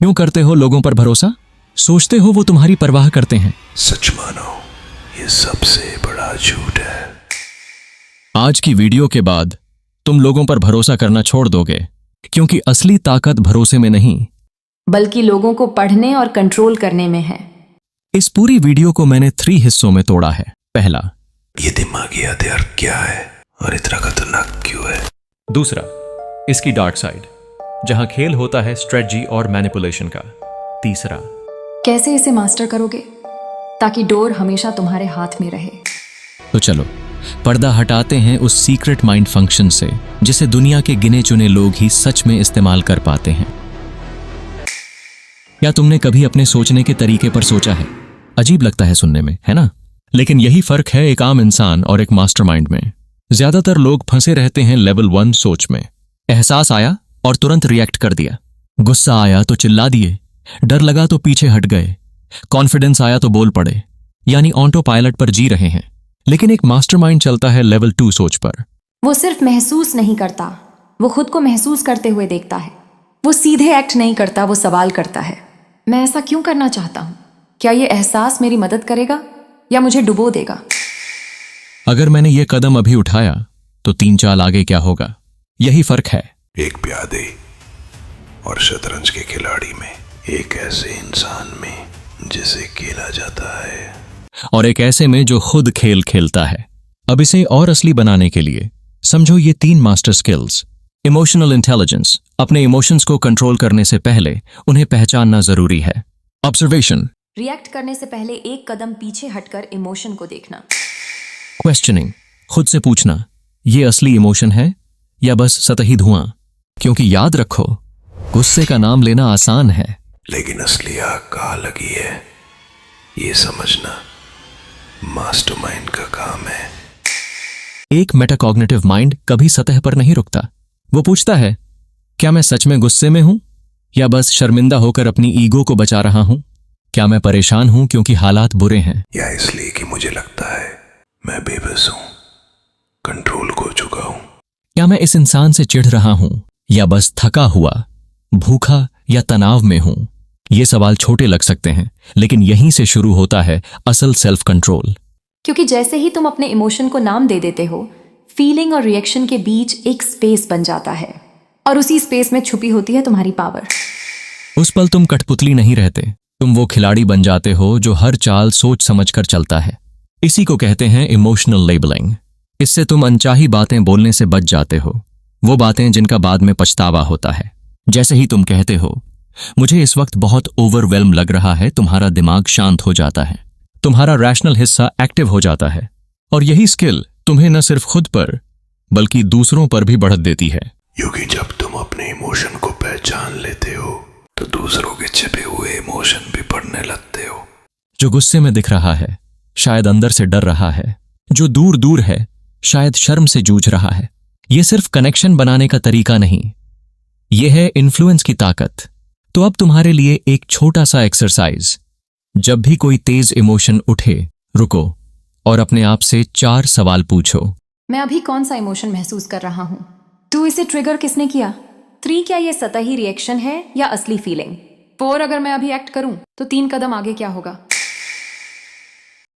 क्यों करते हो लोगों पर भरोसा? सोचते हो वो तुम्हारी परवाह करते हैं? सच मानो, ये सबसे बड़ा झूठ है। आज की वीडियो के बाद तुम लोगों पर भरोसा करना छोड़ दोगे, क्योंकि असली ताकत भरोसे में नहीं, बल्कि लोगों को पढ़ने और कंट्रोल करने में है। इस पूरी वीडियो को मैंने 3 हिस्सों में तोड़ा है। पहला, ये दिमागी हथियार क्या है और इतना खतरनाक क्यों है? दूसरा, इसकी डार्क साइड, जहां खेल होता है स्ट्रेटजी और मैनिपुलेशन का। तीसरा, कैसे इसे मास्टर करोगे ताकि डोर हमेशा तुम्हारे हाथ में रहे। तो चलो पर्दा हटाते हैं उस सीक्रेट माइंड फंक्शन से जिसे दुनिया के गिने चुने लोग ही सच में इस्तेमाल कर पाते हैं। क्या तुमने कभी अपने सोचने के तरीके पर सोचा है? अजीब लगता है सुनने में, है ना? लेकिन यही फर्क है एक आम इंसान और एक मास्टरमाइंड में। ज्यादातर लोग फंसे रहते हैं लेवल 1 सोच में। एहसास आया और तुरंत रिएक्ट कर दिया, गुस्सा आया तो चिल्ला दिए, डर लगा तो पीछे हट गए, कॉन्फिडेंस आया तो बोल पड़े, यानी ऑटो पायलट पर जी रहे हैं। लेकिन एक मास्टरमाइंड चलता है लेवल 2 सोच पर। वो सिर्फ महसूस नहीं करता, वो खुद को महसूस करते हुए देखता है। वो सीधे एक्ट नहीं करता, वो सवाल करता है, मैं ऐसा क्यों करना चाहता हूं? क्या ये एहसास मेरी मदद करेगा या मुझे डुबो देगा? अगर मैंने ये कदम अभी उठाया तो 3 चाल आगे क्या होगा? यही फर्क है एक प्यादे और शतरंज के खिलाड़ी में, एक ऐसे इंसान में जिसे खेला जाता है और एक ऐसे में जो खुद खेल खेलता है। अब इसे और असली बनाने के लिए समझो ये 3 मास्टर स्किल्स। इमोशनल इंटेलिजेंस, अपने इमोशंस को कंट्रोल करने से पहले उन्हें पहचानना जरूरी है। ऑब्जर्वेशन, रिएक्ट करने से पहले एक कदम पीछे हटकर इमोशन को देखना। क्वेश्चनिंग, खुद से पूछना, ये असली इमोशन है या बस सतही धुआं? क्योंकि याद रखो, गुस्से का नाम लेना आसान है, लेकिन असली आग कहाँ लगी है ये समझना मास्टरमाइंड का काम है। एक मेटाकॉग्निटिव माइंड कभी सतह पर नहीं रुकता। वो पूछता है, क्या मैं सच में गुस्से में हूं या बस शर्मिंदा होकर अपनी ईगो को बचा रहा हूं? क्या मैं परेशान हूं क्योंकि हालात बुरे हैं, या इसलिए कि मुझे लगता है मैं बेबस हूं, कंट्रोल खो चुका हूं? क्या मैं इस इंसान से चिढ़ रहा हूं या बस थका हुआ, भूखा या तनाव में हूं? ये सवाल छोटे लग सकते हैं, लेकिन यहीं से शुरू होता है असल सेल्फ कंट्रोल। क्योंकि जैसे ही तुम अपने इमोशन को नाम दे देते हो, फीलिंग और रिएक्शन के बीच एक स्पेस बन जाता है, और उसी स्पेस में छुपी होती है तुम्हारी पावर। उस पल तुम कठपुतली नहीं रहते, तुम वो खिलाड़ी बन जाते हो जो हर चाल सोच समझकर चलता है। इसी को कहते हैं इमोशनल लेबलिंग। इससे तुम अनचाही बातें बोलने से बच जाते हो, वो बातें जिनका बाद में पछतावा होता है। जैसे ही तुम कहते हो, मुझे इस वक्त बहुत ओवरवेल्म लग रहा है, तुम्हारा दिमाग शांत हो जाता है, तुम्हारा रैशनल हिस्सा एक्टिव हो जाता है, और यही स्किल तुम्हें न सिर्फ खुद पर बल्कि दूसरों पर भी बढ़त देती है। क्योंकि जब तुम अपने इमोशन को पहचान लेते हो तो दूसरों के छिपे हुए इमोशन भी पढ़ने लगते हो। जो गुस्से में दिख रहा है शायद अंदर से डर रहा है, जो दूर दूर है शायद शर्म से जूझ रहा है। यह सिर्फ कनेक्शन बनाने का तरीका नहीं, यह है इन्फ्लुएंस की ताकत। तो अब तुम्हारे लिए एक छोटा सा एक्सरसाइज। जब भी कोई तेज इमोशन उठे, रुको और अपने आप से 4 सवाल पूछो। मैं अभी कौन सा इमोशन महसूस कर रहा हूं? 2, इसे ट्रिगर किसने किया? 3, क्या ये सतही रिएक्शन है या असली फीलिंग? 4, अगर मैं अभी एक्ट करूं तो 3 कदम आगे क्या होगा?